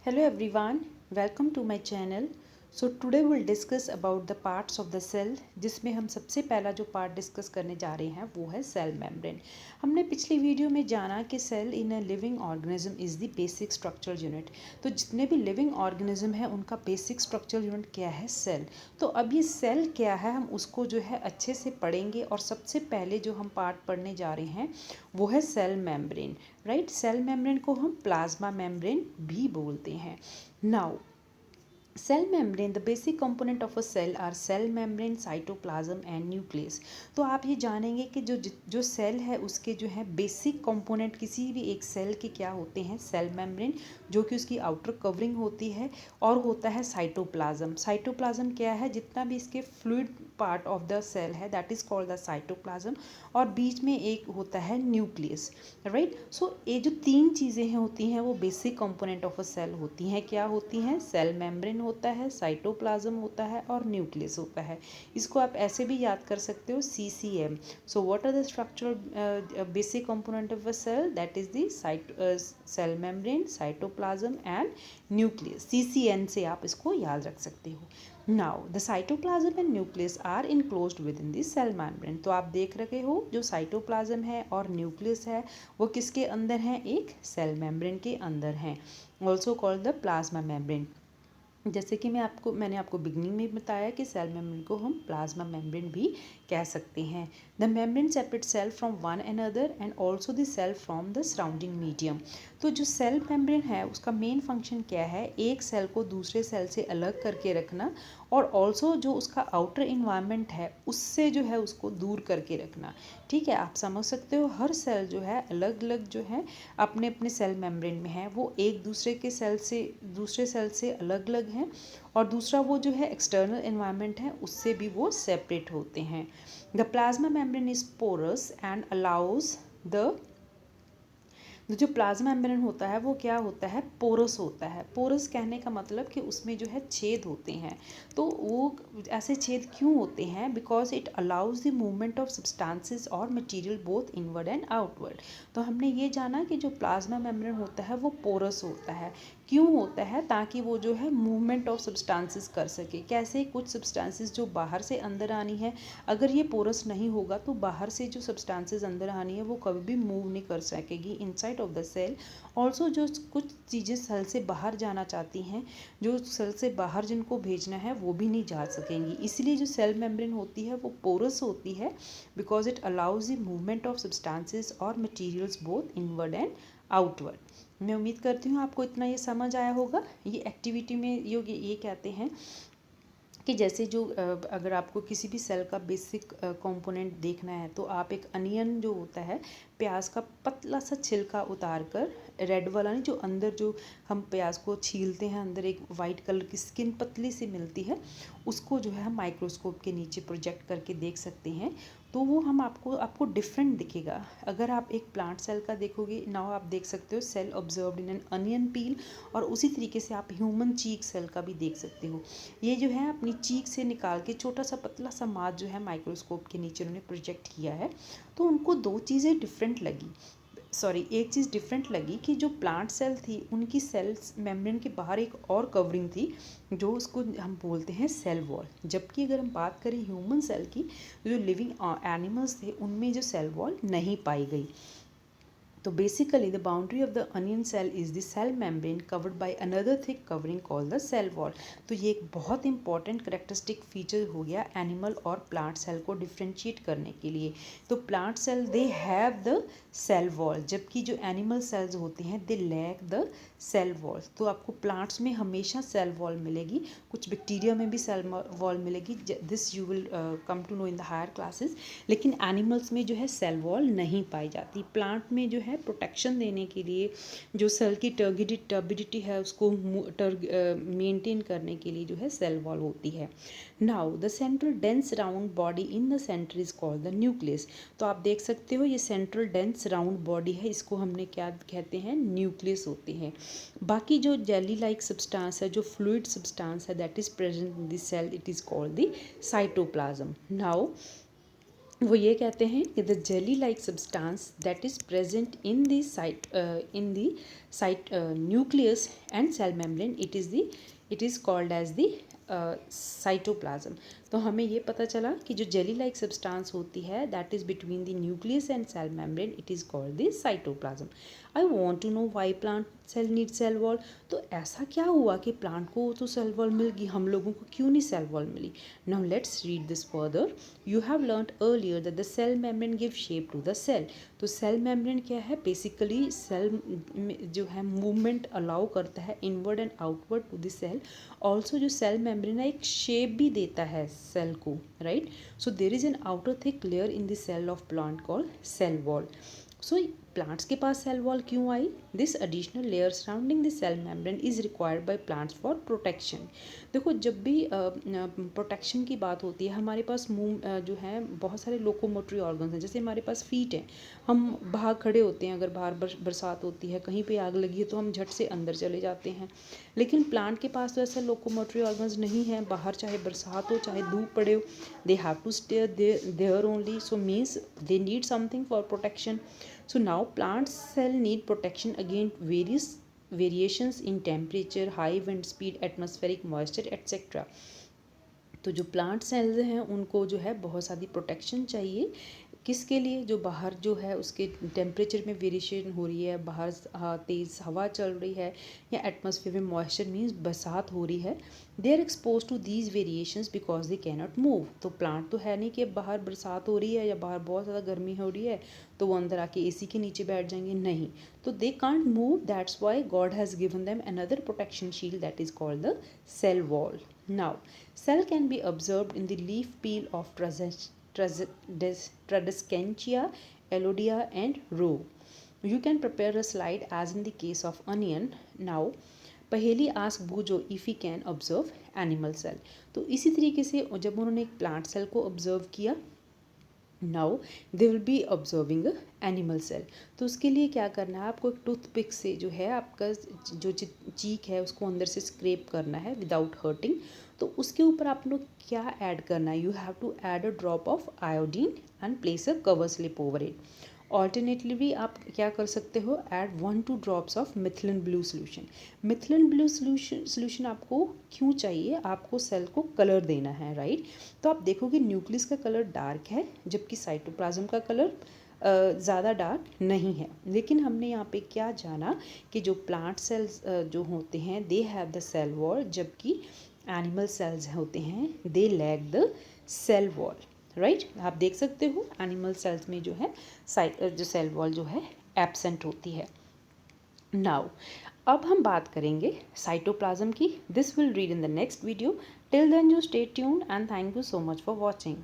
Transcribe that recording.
Hello everyone, welcome to my channel. So today we'll discuss about the parts of the cell जिसमें हम सबसे पहला जो part discuss करने जा रहे हैं वो है सेल मेम्ब्रेन। हमने पिछली वीडियो में जाना कि cell in a living organism is the basic structural unit. तो जितने भी लिविंग ऑर्गेनिज्म है उनका बेसिक स्ट्रक्चरल यूनिट क्या है? सेल। तो अब ये सेल क्या है हम उसको जो है अच्छे से पढ़ेंगे और सबसे पहले जो हम पार्ट पढ़ने जा रहे हैं वो है cell membrane. Right, cell membrane को हम प्लाज्मा मेम्ब्रेन भी बोलते हैं। Now cell membrane, the basic component of a cell are cell membrane, cytoplasm and nucleus. तो आप ये जानेंगे कि जो सेल है उसके जो है बेसिक कंपोनेंट किसी भी एक सेल के क्या होते हैं? सेल मेम्ब्रेन जो कि उसकी आउटर कवरिंग होती है, और होता है साइटोप्लाज्म। साइटोप्लाज्म क्या है? जितना भी इसके fluid part of the cell है that is called the cytoplasm, और बीच में एक होता है न्यूक्लियस। राइट, सो ये जो तीन चीज़ें होती हैं वो basic component of a cell होती हैं। क्या होती हैं? सेल मेम्ब्रेन होता है, साइटोप्लाज्म होता है और न्यूक्लियस होता है। इसको आप ऐसे भी याद कर सकते हो, CCM। So what are the structural basic component of a cell? That is the cell membrane, cytoplasm and nucleus. CCN से आप इसको याद रख सकते हो। Now the cytoplasm and nucleus are enclosed within the cell membrane. तो आप देख रहे हो जो साइटोप्लाज्म है और न्यूक्लियस है वो किसके अंदर है? एक सेल मेम्ब्रेन के अंदर है, also called the plasma membrane. जैसे कि मैंने आपको बिगनिंग में बताया कि सेल मेम्ब्रेन को हम प्लाज्मा मेम्ब्रेन भी कह सकते हैं। The membrane separate cell from one another and also the cell from the surrounding medium. तो जो सेल मेम्ब्रेन है उसका मेन फंक्शन क्या है? एक सेल को दूसरे सेल से अलग करके रखना, और ऑल्सो जो उसका आउटर इन्वायरमेंट है उससे जो है उसको दूर करके रखना। ठीक है, आप समझ सकते हो हर सेल जो है अलग अलग जो है अपने अपने सेल मेम्ब्रेन में है, वो एक दूसरे के सेल से दूसरे सेल से अलग अलग हैं, और दूसरा वो जो है एक्सटर्नल एनवायरनमेंट है उससे भी वो सेपरेट होते हैं। The plasma membrane is porous and allows the जो प्लाज्मा मेम्ब्रेन होता है वो क्या होता है? पोरस होता है। पोरस कहने का मतलब कि उसमें जो है छेद होते हैं। तो वो ऐसे छेद क्यों होते हैं? Because it allows the movement of substances और material both inward and outward. तो हमने ये जाना कि जो प्लाज्मा मेम्ब्रेन होता है वो पोरस होता है। क्यों होता है? ताकि वो जो है मूवमेंट ऑफ सब्सटेंसेस कर सके। कैसे? कुछ सब्सटेंसेस जो बाहर से अंदर आनी है, अगर ये पोरस नहीं होगा तो बाहर से जो सब्सटेंसेस अंदर आनी है वो कभी भी मूव नहीं कर सकेगी inside of the cell. Also जो कुछ चीज़ें सेल से बाहर जाना चाहती हैं, जो सेल से बाहर जिनको भेजना है वो भी नहीं जा सकेंगी। इसलिए जो सेल मेम्ब्रेन होती है वो पोरस होती है, because it allows the movement of substances और materials both inward and outward. मैं उम्मीद करती हूँ आपको इतना ये समझ आया होगा। ये एक्टिविटी में ये कहते हैं कि जैसे जो अगर आपको किसी भी सेल का बेसिक कंपोनेंट देखना है तो आप एक अनियन जो होता है, प्याज का पतला सा छिलका उतार कर, रेड वाला नहीं, जो अंदर जो हम प्याज को छीलते हैं अंदर एक वाइट कलर की स्किन पतली सी मिलती है, उसको जो है हम माइक्रोस्कोप के नीचे प्रोजेक्ट करके देख सकते हैं। तो वो हम आपको डिफरेंट दिखेगा। अगर आप एक प्लांट सेल का देखोगे, नाउ आप देख सकते हो cell observed in an onion peel, और उसी तरीके से आप ह्यूमन चीक सेल का भी देख सकते हो। ये जो है अपनी चीक से निकाल के छोटा सा पतला सा मास जो है माइक्रोस्कोप के नीचे उन्होंने प्रोजेक्ट किया है। तो उनको दो चीज़ें डिफरेंट लगी, सॉरी एक चीज़ डिफरेंट लगी कि जो प्लांट सेल थी उनकी सेल्स मेम्ब्रेन के बाहर एक और कवरिंग थी जो उसको हम बोलते हैं सेल वॉल। जबकि अगर हम बात करें ह्यूमन सेल की, जो लिविंग एनिमल्स थे उनमें जो सेल वॉल नहीं पाई गई। तो basically the boundary of the onion cell is the cell membrane covered by another thick covering called the cell wall. तो ये एक बहुत इंपॉर्टेंट करेक्टरिस्टिक फीचर हो गया एनिमल और प्लांट सेल को डिफ्रेंशिएट करने के लिए। तो plant cell they have the cell wall, जबकि जो एनिमल सेल्स होते हैं they lack the cell wall. तो आपको प्लांट्स में हमेशा सेल वॉल मिलेगी, कुछ बैक्टीरिया में भी सेल वॉल मिलेगी, this you will come to know in the higher classes. लेकिन एनिमल्स में जो है सेल वॉल नहीं पाई जाती। प्लांट में जो है प्रोटेक्शन देने के लिए, जो सेल की टर्बिडिटी है उसको मेंटेन करने के लिए जो है सेल वॉल होती है। Now the central dense round body in the centre is called the nucleus. तो आप देख सकते हो ये सेंट्रल डेंस राउंड बॉडी है, इसको हमने क्या कहते हैं? न्यूक्लियस होते हैं। बाकी जो जेली लाइक सब्सटेंस है, जो फ्लूइड सब्सटेंस है that is present in the cell, it is called the cytoplasm. Now वो ये कहते हैं कि the jelly like substance that is present in the site nucleus and cell membrane it is called as the cytoplasm. तो हमें ये पता चला कि जो जेली लाइक सब्सटेंस होती है that is between the nucleus and cell membrane it is called the cytoplasm. I want to know why plant cell need cell wall. तो ऐसा क्या हुआ कि प्लांट को तो सेल वॉल मिल गई, हम लोगों को क्यों नहीं सेल वॉल मिली? Now let's read this further. You have learned earlier that the cell membrane give shape to the cell. तो सेल मेम्ब्रेन क्या है? बेसिकली सेल जो है मूवमेंट अलाउ करता है inward and outward to the cell. Also जो cell membrane है एक शेप भी देता है सेल को, right? So there is an outer thick layer in the cell of plant called cell wall. So plants के पास सेल वॉल क्यों आई? This additional layer surrounding the cell membrane is required by plants for protection. देखो जब भी protection की बात होती है, हमारे पास जो है बहुत सारे लोकोमोटरी ऑर्गन्स हैं। जैसे हमारे पास फीट हैं, हम बाहर खड़े होते हैं, अगर बाहर बरसात होती है, कहीं पे आग लगी है तो हम झट से अंदर चले जाते हैं। लेकिन प्लांट के पास तो ऐसा लोकोमोटरी ऑर्गन्स नहीं है, बाहर चाहे बरसात हो चाहे धूप पड़े हो, they have to stay there only. So means they need something for protection. So now plant cell need protection against variations in temperature, high wind speed, atmospheric moisture, etc. तो जो प्लांट सेल्स हैं उनको जो है बहुत सारी protection चाहिए। किसके लिए? जो बाहर जो है उसके टेम्परेचर में वेरिएशन हो रही है, बाहर तेज़ हवा चल रही है, या एटमॉस्फेयर में मॉइस्चर मीन्स बरसात हो रही है, they are expose to these variations because they cannot move. तो प्लांट तो है नहीं कि बाहर बरसात हो रही है या बाहर बहुत ज़्यादा गर्मी हो रही है तो वो अंदर आके एसी के नीचे बैठ जाएंगे, नहीं। तो they can't move, that's why God has given them another protection shield that is called the cell wall. Now, cell can be observed in the leaf peel of Tradescantia, Elodia and row. You can prepare a slide as in the case of onion. Now, Paheli ask Boojho if he can observe animal cell. तो इसी तरीके से जब उन्होंने एक plant cell को observe किया, now they will be observing animal cell. तो उसके लिए क्या करना है आपको? एक टूथपिक से जो है आपका जो चीक है उसको अंदर से स्क्रैप करना है विदाउट हर्टिंग। तो उसके ऊपर आप लोग क्या ऐड करना है? You have to add a drop of iodine and place a cover slip over it. Alternatively आप क्या कर सकते हो? Add 1-2 drops of methylene blue solution. Methylene blue solution आपको क्यों चाहिए? आपको सेल को कलर देना है, राइट? तो आप देखोगे न्यूक्लियस का कलर डार्क है जबकि साइटोप्लाज्म का कलर ज़्यादा डार्क नहीं है। लेकिन हमने यहाँ पे क्या जाना कि जो प्लांट सेल्स जो होते हैं they have the cell wall, जबकि एनिमल सेल्स होते हैं they lack the cell wall, right? आप देख सकते हो एनिमल सेल्स में जो है जो सेल वॉल जो है एब्सेंट होती है। नाउ अब हम बात करेंगे साइटोप्लाज्म की। This will read in the next video. Till then you stay tuned and thank you so much for watching.